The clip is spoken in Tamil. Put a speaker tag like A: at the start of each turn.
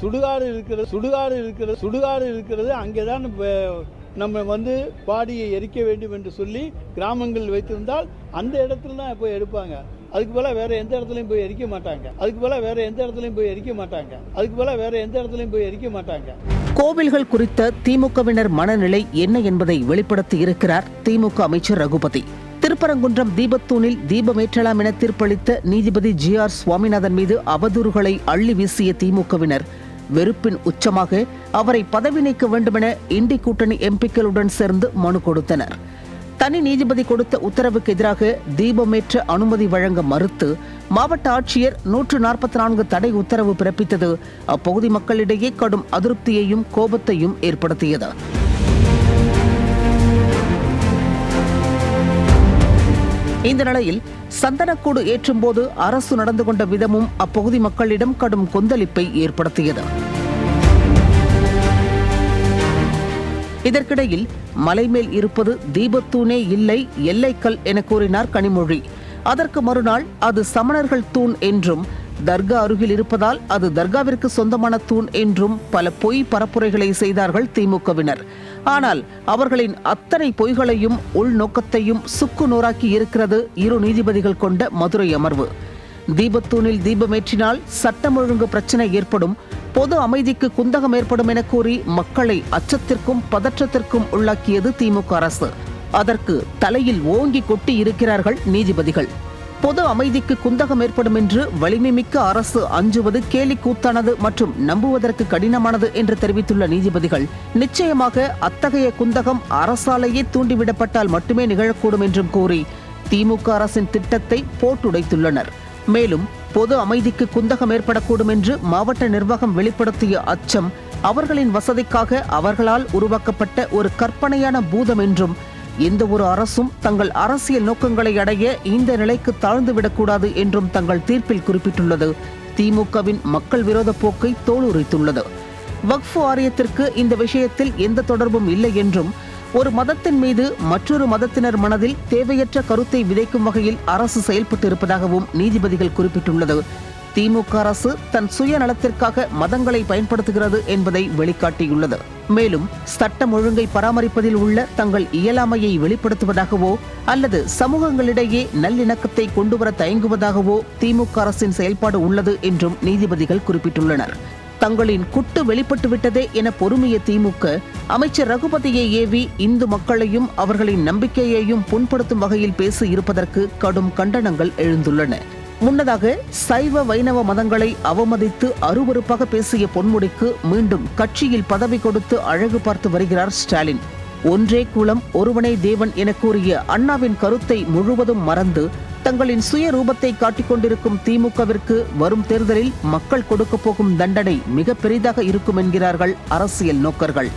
A: சுடுகாடு இருக்கிறது அங்கேதான் நம்ம பாடியை எரிக்க வேண்டும் என்று சொல்லி கிராமங்கள் வைத்திருந்தால் அந்த இடத்துல தான் போய் எடுப்பாங்க. அதுக்கு போல வேற எந்த இடத்துலையும் போய் எரிக்க மாட்டாங்க.
B: கோவில்கள் குறித்த திமுகவினர் மனநிலை என்ன என்பதை வெளிப்படுத்தி இருக்கிறார் திமுக அமைச்சர் ரகுபதி. திருப்பரங்குன்றம் தீபத்தூணில் தீபமேற்றலாம் என தீர்ப்பளித்த நீதிபதி GR சுவாமிநாதன் மீது அவதூறுகளை அள்ளி வீசிய திமுகவினர் வெறுப்பின் உச்சமாக அவரை பதவி நீக்க வேண்டுமென இண்டி கூட்டணி எம்பிக்களுடன் சேர்ந்து மனு கொடுத்தனர். தனி நீதிபதி கொடுத்த உத்தரவுக்கு எதிராக தீபமேற்ற அனுமதி வழங்க மறுத்து மாவட்ட ஆட்சியர் 144 தடை உத்தரவு பிறப்பித்தது அப்பகுதி மக்களிடையே கடும் அதிருப்தியையும் கோபத்தையும் ஏற்படுத்தியது. இந்த நிலையில் சந்தனக்கூடு ஏற்றும் போது அரசு நடந்து கொண்ட விதமும் அப்பகுதி மக்களிடம் கடும் கொந்தளிப்பை ஏற்படுத்தியது. இதற்கிடையில் மலைமேல் இருப்பது தீபத்தூணே இல்லை, எல்லைக்கல் என கூறினார் கனிமொழி. அதற்கு மறுநாள் அது சமணர்கள் தூண் என்றும், தர்கா அருகில் இருப்பதால் அது தர்காவிற்கு சொந்தமான தூண் என்றும் பல பொய் பரப்புரைகளை செய்தார்கள் திமுகவினர். ஆனால் அவர்களின் அத்தனை பொய்களையும் உள்நோக்கத்தையும் சுக்கு நூறாக்கி இருக்கிறது இரு நீதிபதிகள் கொண்ட மதுரை அமர்வு. தீபத்தூணில் தீபமேற்றினால் சட்டம் ஒழுங்கு பிரச்சனை ஏற்படும், பொது அமைதிக்கு குந்தகம் ஏற்படும் என கூறி மக்களை அச்சத்திற்கும் பதற்றத்திற்கும் உள்ளாக்கியது திமுக அரசு. அதற்கு தலையில் ஓங்கி கொட்டி இருக்கிறார்கள் நீதிபதிகள். பொது அமைதிக்கு குந்தகம் ஏற்படும் என்று வலிமை மிக்க அரசு அஞ்சுவது கேலி கூத்தானது மற்றும் நம்புவதற்கு கடினமானது என்று தெரிவித்துள்ள நீதிபதிகள், நிச்சயமாக அத்தகைய குந்தகம் அரசாலேயே தூண்டிவிடப்பட்டால் மட்டுமே நிகழக்கூடும் என்றும் கூறி திமுக அரசின் திட்டத்தை போட்டுடைத்துள்ளனர். மேலும் பொது அமைதிக்கு குந்தகம் ஏற்படக்கூடும் என்று மாவட்ட நிர்வாகம் வெளிப்படுத்திய அச்சம் அவர்களின் வசதிக்காக அவர்களால் உருவாக்கப்பட்ட ஒரு கற்பனையான பூதம் என்றும், எந்த ஒரு அரசும் தங்கள் அரசியல் நோக்கங்களை அடைய இந்த நிலைக்கு தாழ்ந்துவிடக்கூடாது என்றும் தங்கள் தீர்ப்பில் குறிப்பிட்டுள்ளது திமுகவின் மக்கள் விரோத போக்கை தோலுரித்துள்ளது. வக்ஃப் வாரியத்திற்கு இந்த விஷயத்தில் எந்த தொடர்பும் இல்லை என்றும், ஒரு மதத்தின் மீது மற்றொரு மதத்தினர் மனதில் தேவையற்ற கருத்தை விதைக்கும் வகையில் அரசு செயல்பட்டு இருப்பதாகவும் நீதிபதிகள் குறிப்பிட்டுள்ளது திமுக அரசு தன் சுயநலத்திற்காக மதங்களை பயன்படுத்துகிறது என்பதை வெளிக்காட்டியுள்ளது. மேலும் சட்டம் ஒழுங்கை பராமரிப்பதில் உள்ள தங்கள் இயலாமையை வெளிப்படுத்துவதாகவோ அல்லது சமூகங்களிடையே நல்லிணக்கத்தை கொண்டுவர தயங்குவதாகவோ திமுக அரசின் செயல்பாடு உள்ளது என்றும் நீதிபதிகள் குறிப்பிட்டுள்ளனர். தங்களின் குட்டு வெளிப்பட்டுவிட்டதே என பொறுமைய திமுக அமைச்சர் ரகுபதியை ஏவி இந்து மக்களையும் அவர்களின் நம்பிக்கையையும் புண்படுத்தும் வகையில் பேசி இருப்பதற்கு கடும் கண்டனங்கள் எழுந்துள்ளன. முன்னதாக சைவ வைணவ மதங்களை அவமதித்து அருவருப்பாக பேசிய பொன்முடிக்கு மீண்டும் கட்சியில் பதவி கொடுத்து அழகு பார்த்து வருகிறார் ஸ்டாலின். ஒன்றே குலம் ஒருவனே தேவன் என கூறிய அண்ணாவின் கருத்தை முழுவதும் மறந்து தங்களின் சுய ரூபத்தை காட்டிக் கொண்டிருக்கும் திமுகவிற்கு வரும் தேர்தலில் மக்கள் கொடுக்க போகும் தண்டனை மிக பெரிதாக இருக்கும் என்கிறார்கள் அரசியல் நோக்கர்கள்.